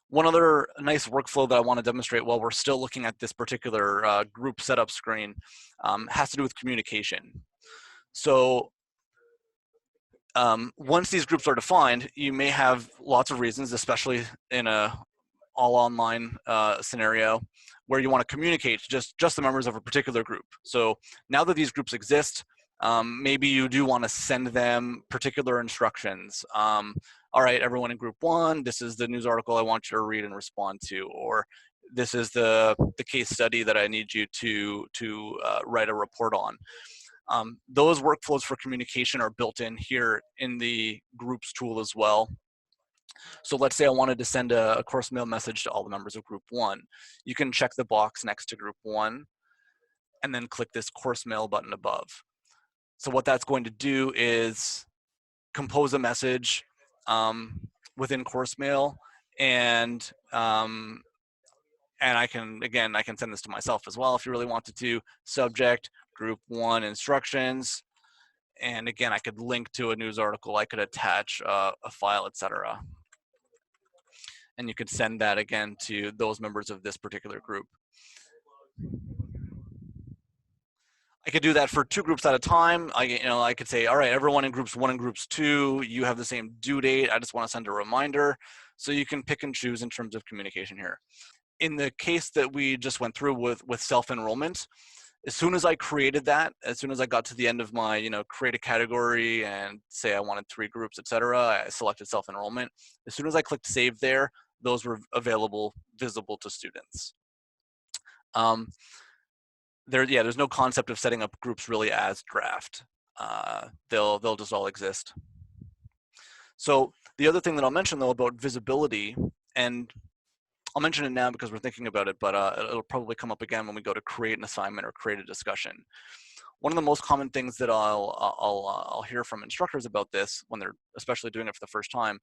One other nice workflow that I want to demonstrate while we're still looking at this particular group setup screen has to do with communication. So once these groups are defined, you may have lots of reasons, especially in a all online scenario, where you want to communicate to just the members of a particular group. So now that these groups exist, maybe you do want to send them particular instructions. All right, everyone in group one, this is the news article I want you to read and respond to, or this is the case study that I need you to write a report on. Those workflows for communication are built in here in the groups tool as well. So let's say I wanted to send a course mail message to all the members of group one. You can check the box next to group one and then click this course mail button above. So what that's going to do is compose a message within course mail, and I can send this to myself as well if you really wanted to. Subject, group one instructions, and again, I could link to a news article, I could attach a file, etc. And you could send that again to those members of this particular group. I could do that for 2 groups at a time. I could say, all right, everyone in groups 1 and groups 2, you have the same due date. I just want to send a reminder. So you can pick and choose in terms of communication here. In the case that we just went through with self-enrollment, as soon as I created that, as soon as I got to the end of my, create a category and say I wanted 3 groups, etc., I selected self-enrollment. As soon as I clicked save there, those were visible to students. There's no concept of setting up groups really as draft. They'll just all exist. So the other thing that I'll mention though about visibility, and I'll mention it now because we're thinking about it, but it'll probably come up again when we go to create an assignment or create a discussion. One of the most common things that I'll hear from instructors about this when they're especially doing it for the first time,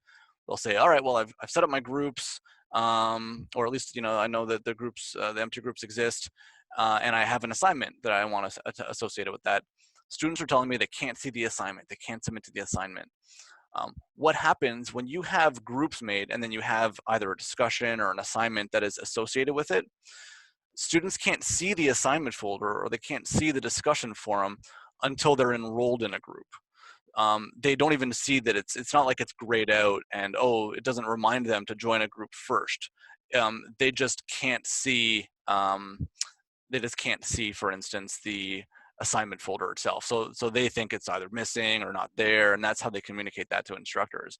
they'll say, all right, well, I've set up my groups, or at least, I know that the groups, the empty groups exist, and I have an assignment that I want to associate it with that. Students are telling me they can't see the assignment, they can't submit to the assignment. What happens when you have groups made and then you have either a discussion or an assignment that is associated with it? Students can't see the assignment folder or they can't see the discussion forum until they're enrolled in a group. They don't even see that it's not like it's grayed out and, oh, it doesn't remind them to join a group first. They just can't see, for instance, the assignment folder itself. So they think it's either missing or not there, and that's how they communicate that to instructors.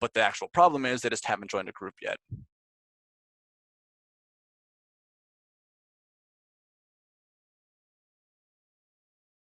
But the actual problem is they just haven't joined a group yet.